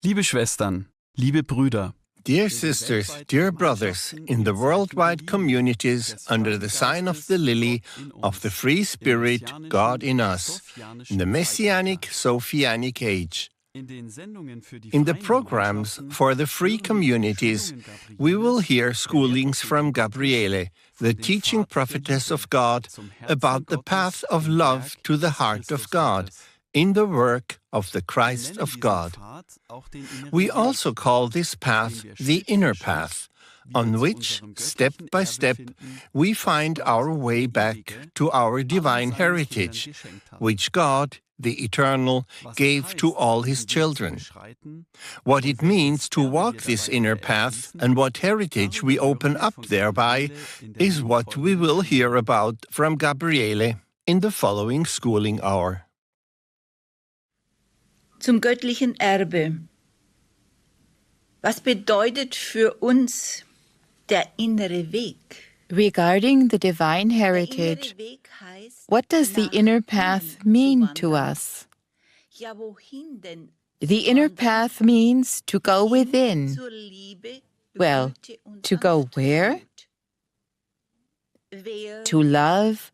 Liebe Schwestern, liebe Brüder, Dear sisters, dear brothers, in the worldwide communities under the sign of the lily of the free spirit, God in us, in the Messianic Sophianic age. In the programs for the free communities, we will hear schoolings from Gabriele, the teaching prophetess of God, about the path of love to the heart of God, in the work of the Christ of God. We also call this path the inner path, on which, step by step, we find our way back to our divine heritage, which God, the Eternal, gave to all His children. What it means to walk this inner path and what heritage we open up thereby is what we will hear about from Gabriele in the following schooling hour. Zum göttlichen Erbe. Was bedeutet für uns der innere Weg? Regarding the divine heritage, what does the inner path mean to us? Ja, wohin denn? The inner path means to go within. Zur Liebe, Well, Güte und to go where? Sanftmut. Wer To love,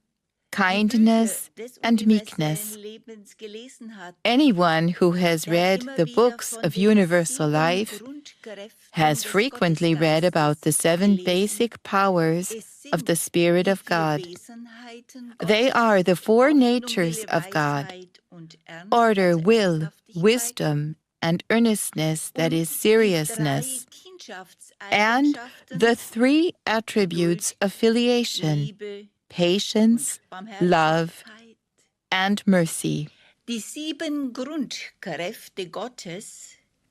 die kindness, Bücher des and meekness. universellen Lebens gelesen hat, Anyone who has der read immer the wieder books von of den universal 7 life Grundkräften has des frequently read about the 7 Gottesgeistes basic powers gelesen. of the Spirit of Die 4 God. Wesenheiten They Gottes, are the 4 Hoffnung, natures Wille, of God: Weisheit und Ernst, order, also will, Ernsthaftigkeit, wisdom, and earnestness, that und is die 3 seriousness, and Kindschaftseigenschaften, the 3 attributes of filiation: Liebe patience, und love, Barmherzigkeit. and mercy. Die 7 Grundkräfte Gottes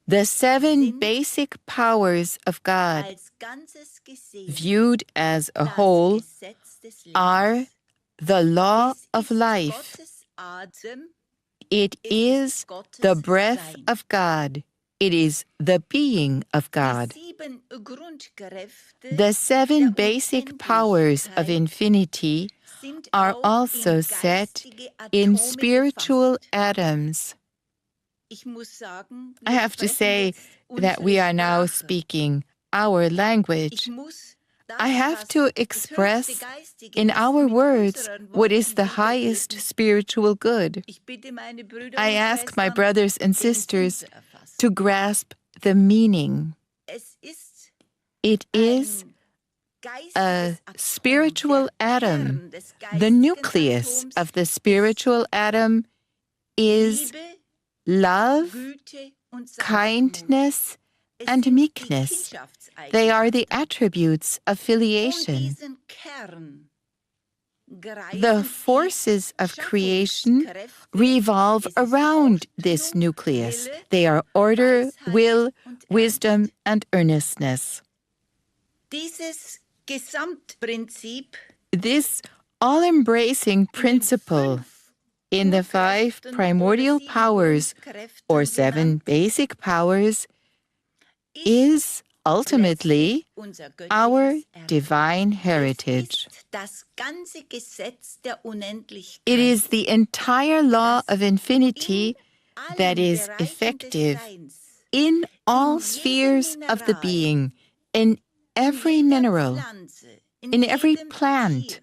The 7 sind basic powers of God, als Ganzes gesehen viewed as a das whole, Gesetz des Lebens. are the law Es of ist life. Gottes Atem, It es is ist Gottes the breath Sein. of God. It is the being of Die God. 7 Grundkräfte The 7 der basic powers of Unendlichkeit infinity sind are auch also in set geistige in Atome spiritual gefasst. atoms. Ich muss sagen, I wir have to sprechen say jetzt that we unsere are now Sprache. speaking our Ich language. muss das, I have was to das express höchste Geistige in ist, our mit words unseren what is Worten the highest wiedergeben. spiritual good. Ich bitte meine Brüder I und ask my Schwestern, brothers and den Sinn sisters zu erfassen. to grasp the meaning. Es ist It is ein a Geistesatom, spiritual der atom. Kern des The geistigen nucleus Atoms of the spiritual atom is Liebe, love, Güte und Sanftmut. kindness, Es and sind die meekness. They are the attributes of Um filiation. diesen Kern The kreisen forces of die creation Schaffungskräfte. revolve Es ist around Ordnung, this nucleus. Wille, They are order, Weisheit will, und wisdom, Ernst. and earnestness. Dieses Gesamtprinzip This all-embracing in den principle 5 in the 5 Urkräften primordial oder 7 powers, Grundkräften or 7 genannt, basic powers, ist is ultimately letztlich unser our göttliches Erbe. divine Es heritage. ist das ganze Gesetz der Unendlichkeit. It is the entire law das of infinity in that allen is Bereichen effective des Seins, in all in spheres jedem of the Mineral, being, in every in jeder mineral, Pflanze, in every jedem plant, Tier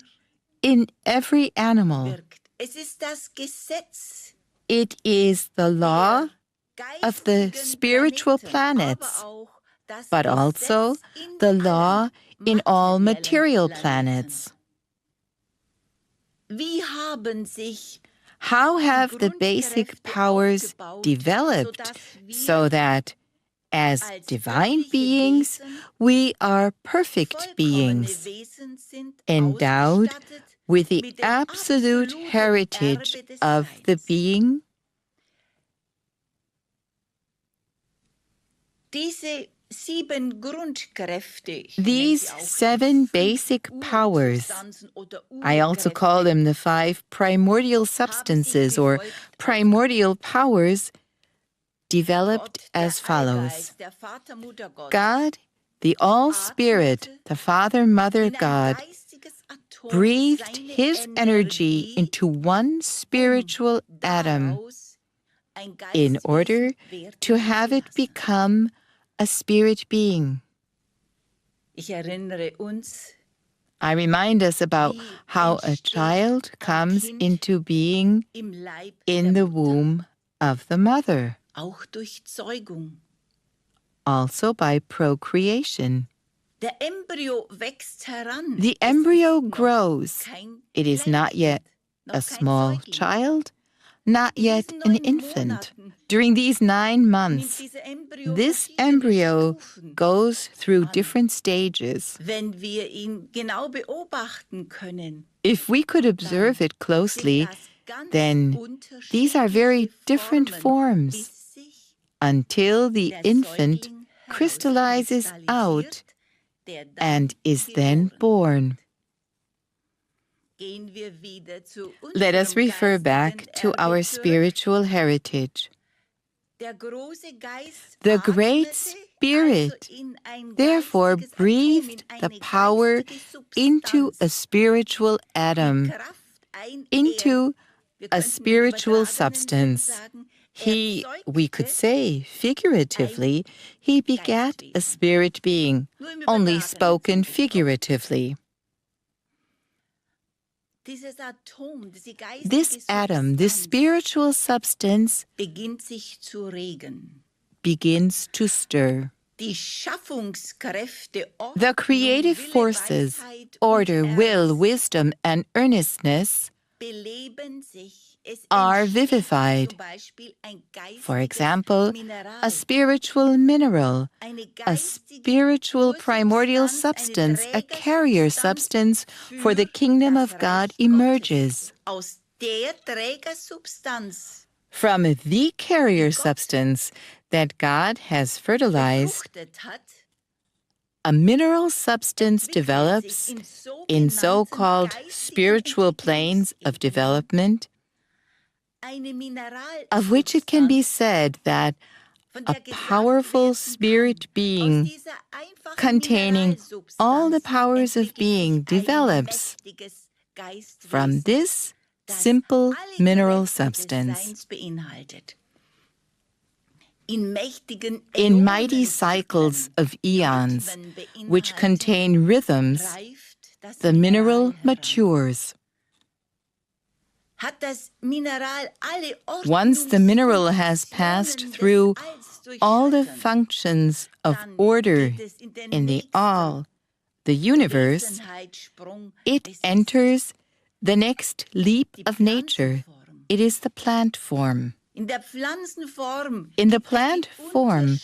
in every animal. wirkt. Es ist das Gesetz It is the law der of the geistigen spiritual Planeten, planets, aber auch das but also Gesetz in the law allen in all materiellen material Planeten. planets. Wie haben sich How die have the basic Grundkräfte powers aufgebaut, developed sodass wir so that as als divine göttliche beings, Wesen we are perfect vollkommene beings, Wesen sind, endowed ausgestattet with the mit dem absolute absoluten heritage Erbe des of the Seins? being? Diese 7 Grundkräfte, ich nenne These sie auch die 7 5 basic powers, Ursubstanzen oder I also call Urkräfte, them the 5 primordial haben sich substances wie or folgt primordial powers, Gott, developed der as follows. Allgeist, der Vater, Mutter Gott, God, the All-Spirit, the Father, Mother in ein God, geistiges Atom breathed seine His energy Energie, into one spiritual atom daraus in order to have it become a spirit being. I remind us about how a child comes into being in the womb of the mother, also by procreation. The embryo grows. It is not yet a small child, not yet an infant. During these 9 months, this embryo goes through different stages. If we could observe it closely, then these are very different forms until the infant crystallizes out and is then born. Let us refer back to our spiritual heritage. The Great Spirit therefore breathed the power into a spiritual atom, into a spiritual substance. We could say, figuratively, he begat a spirit being, only spoken figuratively. This atom, this spiritual substance, begins to stir. The creative forces, order, will, wisdom, and earnestness are vivified. For example, a spiritual mineral, a spiritual primordial substance, a carrier substance for the kingdom of God emerges. From the carrier substance that God has fertilized, a mineral substance develops in so-called spiritual planes of development, of which it can be said that a powerful spirit being containing all the powers of being develops from this simple mineral substance. In mighty cycles of eons, which contain rhythms, the mineral matures. Once the mineral has passed through all the functions of order in the all, the universe, it enters the next leap of nature. It is the plant form. In the plant form,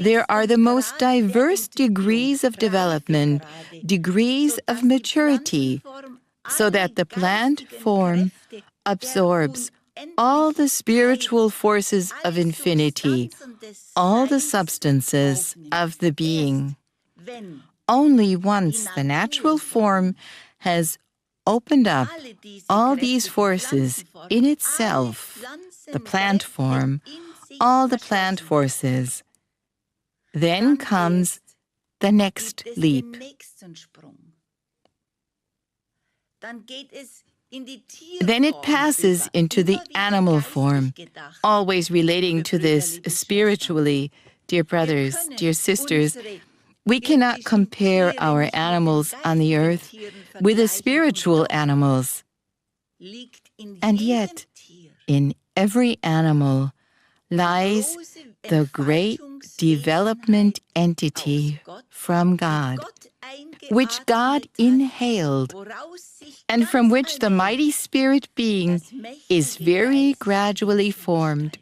there are the most diverse degrees of development, degrees of maturity, so that the plant form absorbs all the spiritual forces of infinity, all the substances of the being. Only once the natural form has opened up all these forces in itself, the plant form, all the plant forces, then comes the next leap. Then it passes into the animal form, always relating to this spiritually. Dear brothers, dear sisters, we cannot compare our animals on the earth with the spiritual animals. And yet, in every animal lies the great development entity from God, which God inhaled, and from which the mighty spirit being is very gradually formed.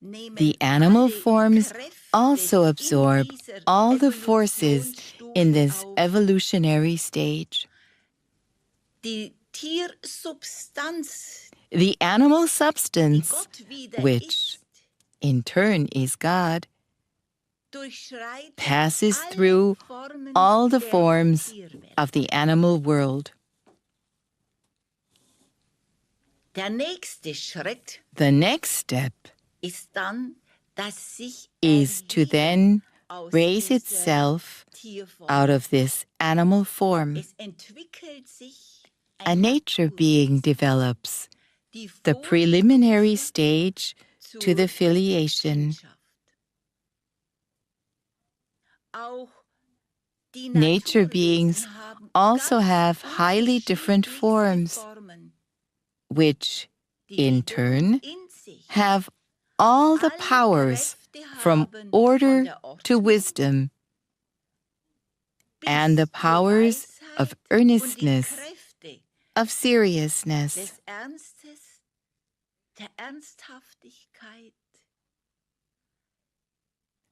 The animal forms also absorb all the forces in this evolutionary stage. The animal substance, which in turn is God, passes through all the forms of the animal world. The next step is to then raise itself out of this animal form. a nature being develops, the preliminary stage to the filiation. Nature beings also have highly different forms, which, in turn, have all the powers from order to wisdom, and the powers of earnestness, of seriousness.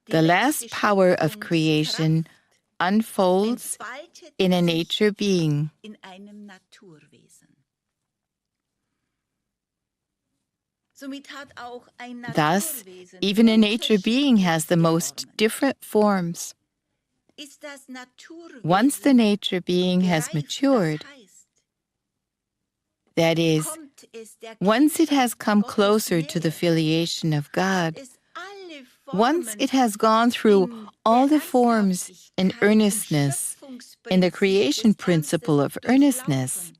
The last power of creation unfolds in a nature being. Thus, even a nature being has the most different forms. Once the nature being has matured, that is, once it has come closer to the filiation of God, once it has gone through all the forms in earnestness, in the creation principle of earnestness,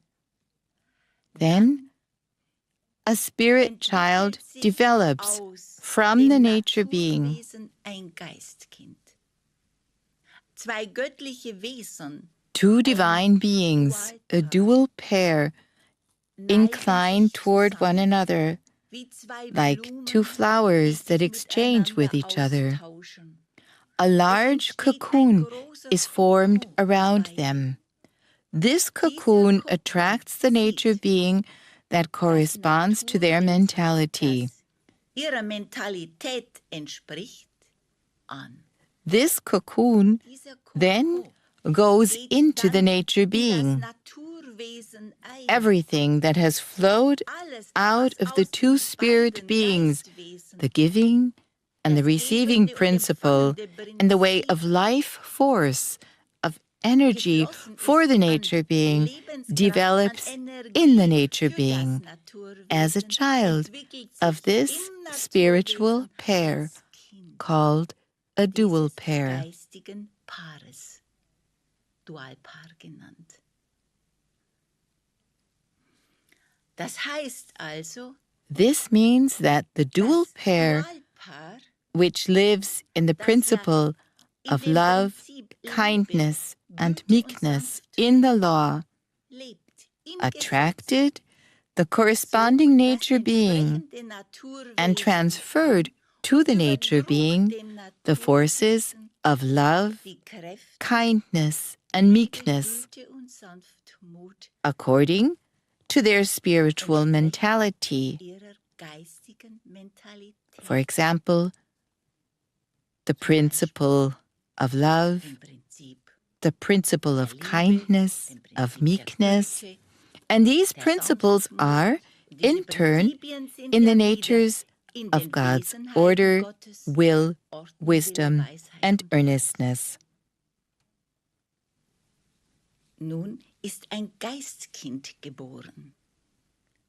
then a spirit child develops from the nature being. Two divine beings, a dual pair, incline toward one another, like two flowers that exchange with each other. A large cocoon is formed around them. This cocoon attracts the nature being that corresponds to their mentality. This cocoon then goes into the nature being. Everything that has flowed out of the two spirit beings, the giving and the receiving principle, and the way of life force, of energy for the nature being, develops in the nature being as a child of this spiritual pair called a dual pair. This means that the dual pair, which lives in the principle of love, kindness, and meekness in the law, attracted the corresponding nature being and transferred to the nature being the forces of love, kindness, and meekness, according to their spiritual mentality. For example, the principle of love, the principle of kindness, of meekness, and these principles are, in turn, in the natures of God's order, will, wisdom, and earnestness.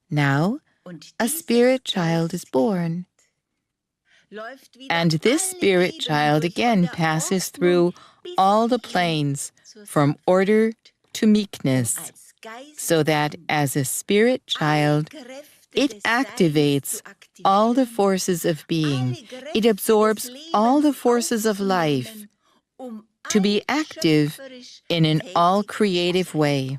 Now, a spirit child is born. And this spirit child again passes through all the planes from order to meekness, so that as a spirit child, it activates all the forces of being. It absorbs all the forces of life to be active in an all-creative way.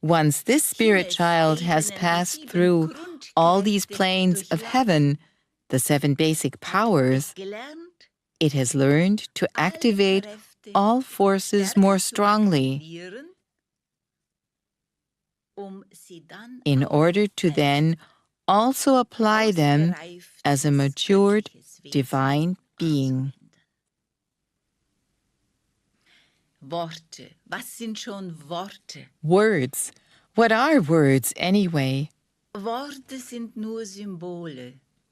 Once this spirit child has passed through all these planes of heaven, the 7 basic powers, it has learned to activate all forces more strongly in order to then also apply them as a matured divine being. Words. What are words anyway?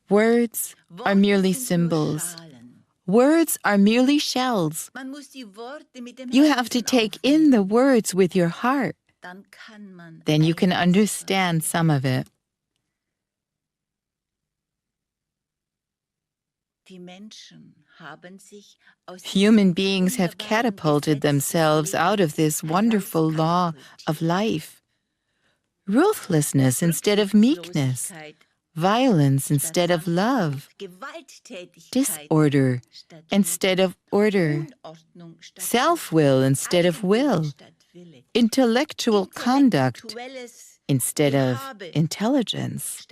Words are merely symbols. Words are merely shells. You have to take in the words with your heart. Then you can understand some of it. Human beings have catapulted themselves out of this wonderful law of life. Ruthlessness instead of meekness, violence instead of love, disorder instead of order, self-will instead of will, intellectual conduct instead of intelligence,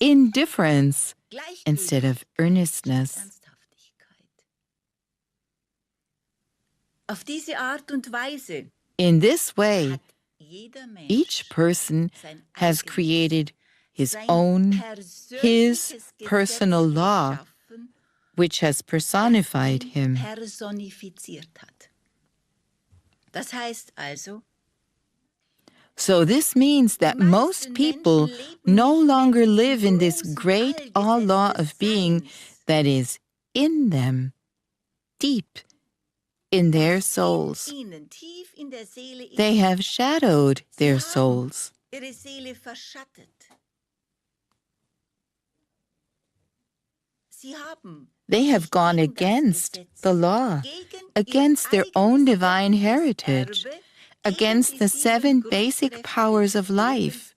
indifference instead of earnestness. In this way, each person has created his personal law, which has personified him. So this means that most people no longer live in this great all-law of being that is in them, deep in their souls. They have shadowed their souls. They have gone against the law, against their own divine heritage, against the 7 basic powers of life.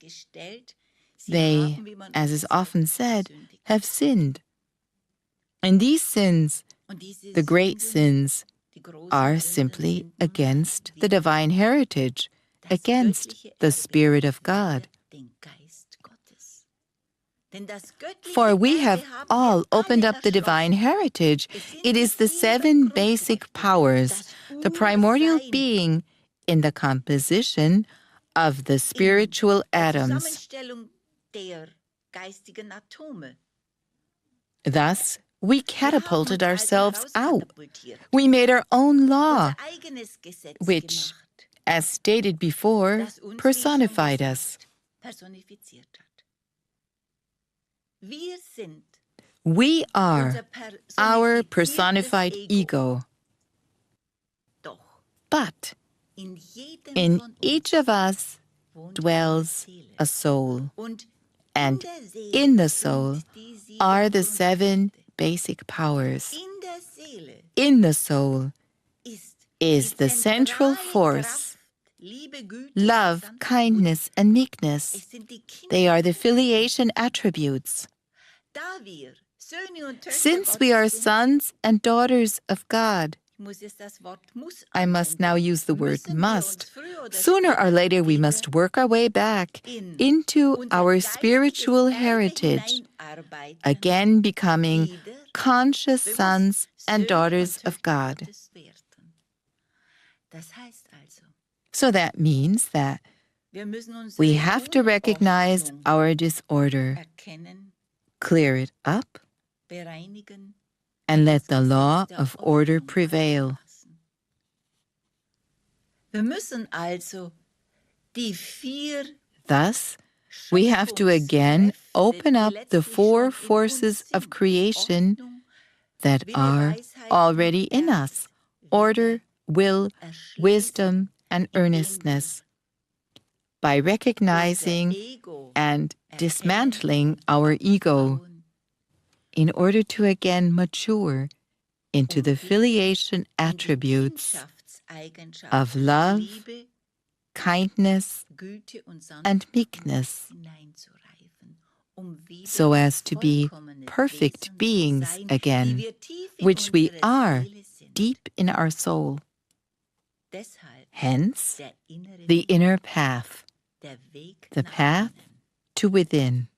They, as is often said, have sinned. And these sins, the great sins, are simply against the divine heritage, against the Spirit of God. For we have all opened up the divine heritage. It is the 7 basic powers, the primordial being in the composition of the spiritual atoms. Thus, we catapulted ourselves out. We made our own law, which, as stated before, personified us. We are our personified ego. But in each of us dwells a soul, and in the soul are the 7 basic powers. In the soul is the central force, love, kindness, and meekness. They are the filiation attributes. Since we are sons and daughters of God, I must now use the word must. Sooner or later, we must work our way back into our spiritual heritage, again becoming conscious sons and daughters of God. So that means that we have to recognize our disorder, clear it up, and let the law of order prevail. Thus, we have to again open up the 4 forces of creation that are already in us: order, will, wisdom, and earnestness. By recognizing and dismantling our ego, in order to again mature into the filiation attributes of love, kindness, and meekness, so as to be perfect beings again, which we are deep in our soul. Hence, the inner path, the path to within.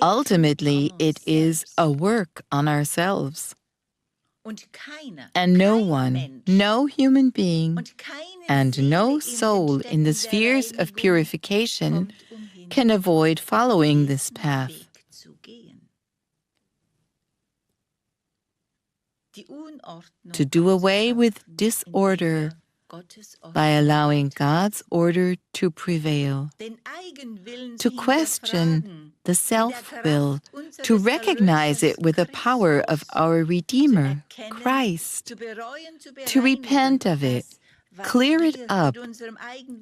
Ultimately, it is a work on ourselves. And no one, no human being, and no soul in the spheres of purification can avoid following this path. To do away with disorder by allowing God's order to prevail, to question the self-will, to recognize it with the power of our Redeemer, Christ, to repent of it, clear it up,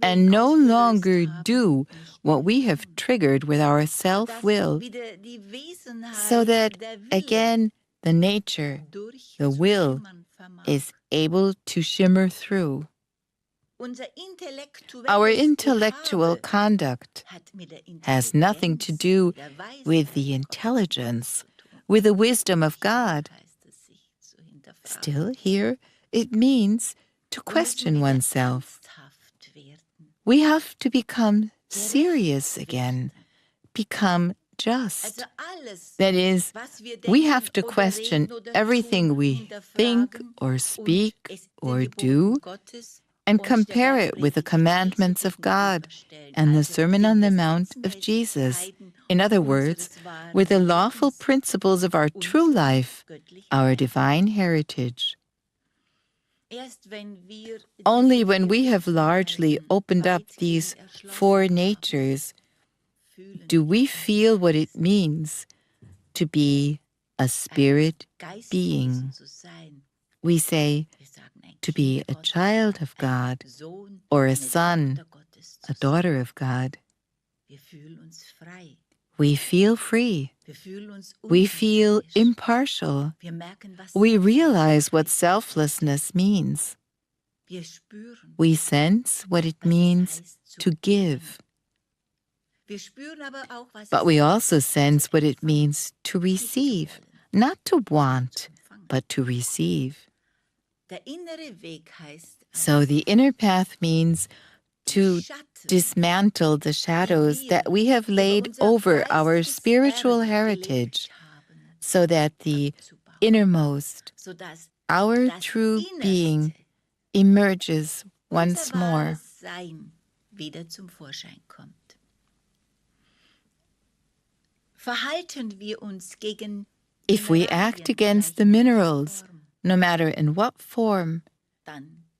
and no longer do what we have triggered with our self-will, so that, again, the nature, the will, is able to shimmer through. Our intellectual conduct has nothing to do with the intelligence, with the wisdom of God. Still, here it means to question oneself. We have to become serious again, become just. That is, we have to question everything we think or speak or do and compare it with the commandments of God and the Sermon on the Mount of Jesus. In other words, with the lawful principles of our true life, our divine heritage. Only when we have largely opened up these four natures do we feel what it means to be a spirit being. We say, to be a child of God, or a son, a daughter of God. We feel free. We feel impartial. We realize what selflessness means. We sense what it means to give. But we also sense what it means to receive, not to want, but to receive. So the inner path means to dismantle the shadows that we have laid over our spiritual heritage, so that the innermost, our true being, emerges once more. If we act against the minerals, no matter in what form,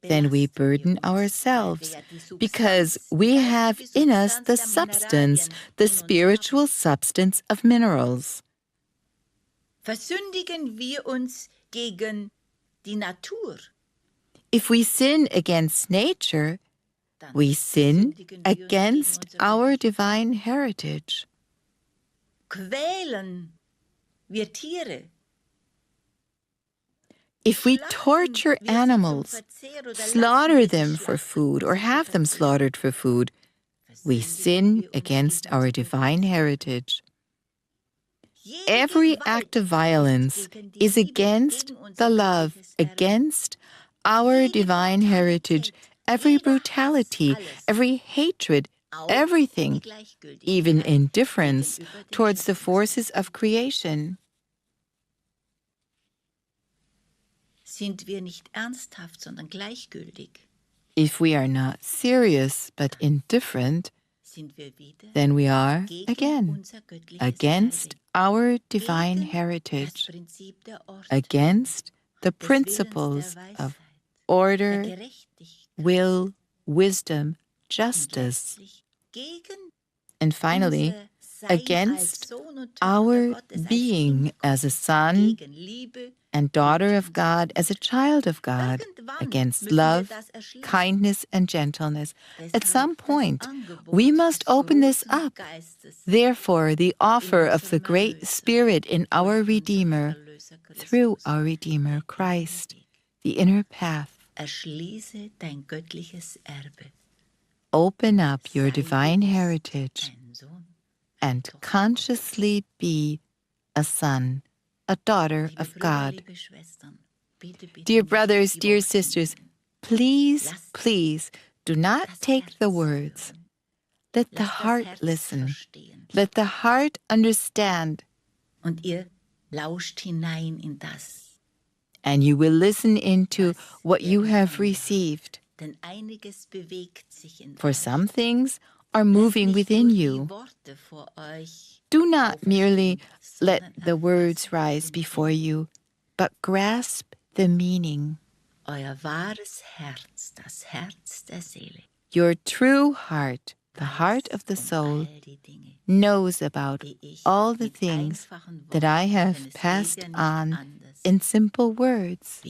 then we burden ourselves, because we have in us the substance, the spiritual substance of minerals. If we sin against nature, we sin against our divine heritage. If we torture animals, slaughter them for food, or have them slaughtered for food, we sin against our divine heritage. Every act of violence is against the love, against our divine heritage. Every brutality, every hatred, everything, even indifference towards the forces of creation. If we are not serious but indifferent, then we are, again, against our divine heritage, against the principles of order, will, wisdom, justice, and finally, against our being as a son and daughter of God, as a child of God, against love, kindness, and gentleness. At some point, we must open this up. Therefore, the offer of the Great Spirit in our Redeemer, through our Redeemer, Christ, the inner path. Open up your divine heritage and consciously be a son, a daughter of God. Dear brothers, dear sisters, please, please do not take the words. Let the heart listen. Let the heart understand. And you will listen into what you have received. For some things are moving within you. Do not merely let the words rise before you, but grasp the meaning. Your true heart, the heart of the soul, knows about all the things that I have passed on in simple words,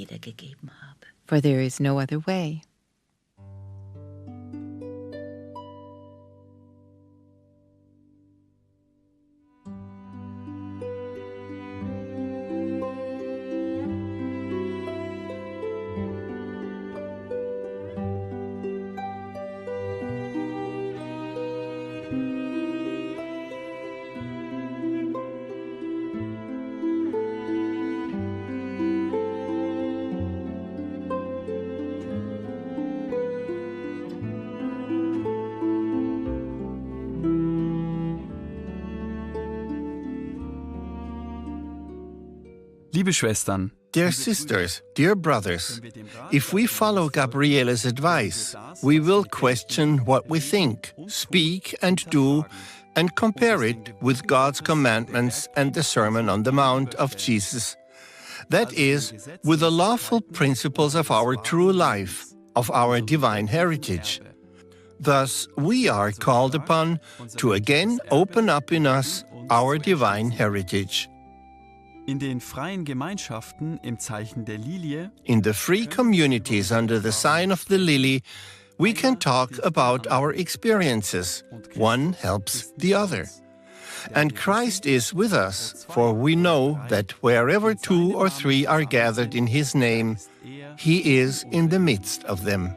for there is no other way. Liebe Schwestern, Dear sisters, dear brothers, if we follow Gabriela's advice, we will question what we think, speak, and do, and compare it with God's commandments and the Sermon on the Mount of Jesus. That is, with the lawful principles of our true life, of our divine heritage. Thus, we are called upon to again open up in us our divine heritage. in den freien Gemeinschaften im Zeichen der Lilie In the free communities under the sign of the lily, we can talk about our experiences. One helps the other. And Christ is with us, for we know that wherever 2 or 3 are gathered in His name, He is in the midst of them.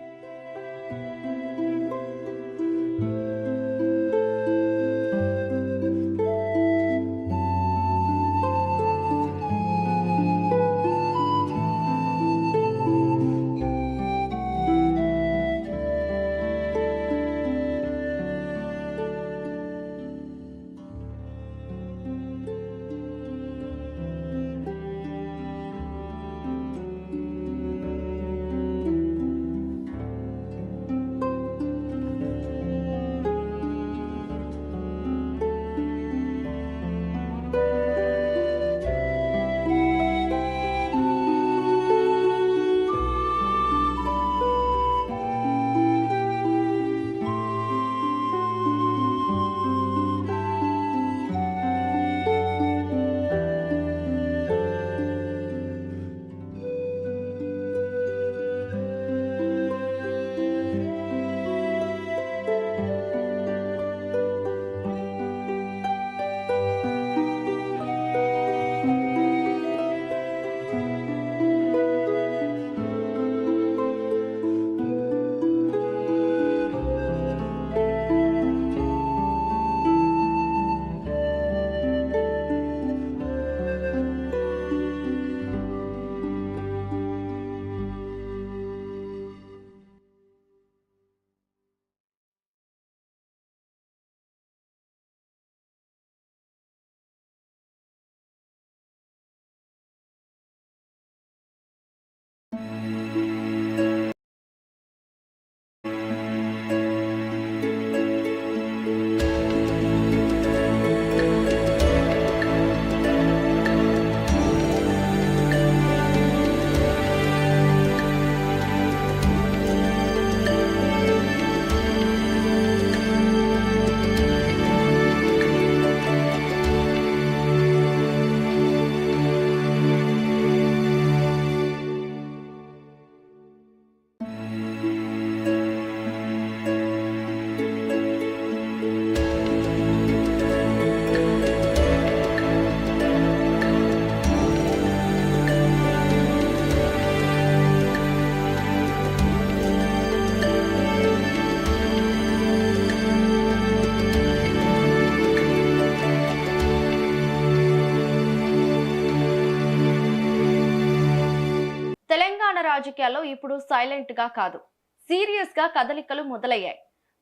Telangana రాజకీయాల్లో ఇప్పుడు silent గా కాదు, serious గా కదలికలు మొదలయ్యాయి.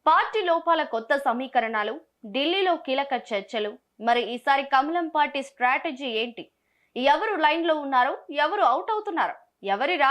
Party లోపాల కొత్త సమీకరణాలు, ఢిల్లీలో కీలక చర్చలు. మరి ఈసారి కమలం పార్టీ స్ట్రాటజీ ఏంటి? ఎవరు లైన్ లో ఉన్నారు, ఎవరు అవుట్ అవుతున్నారు, ఎవరి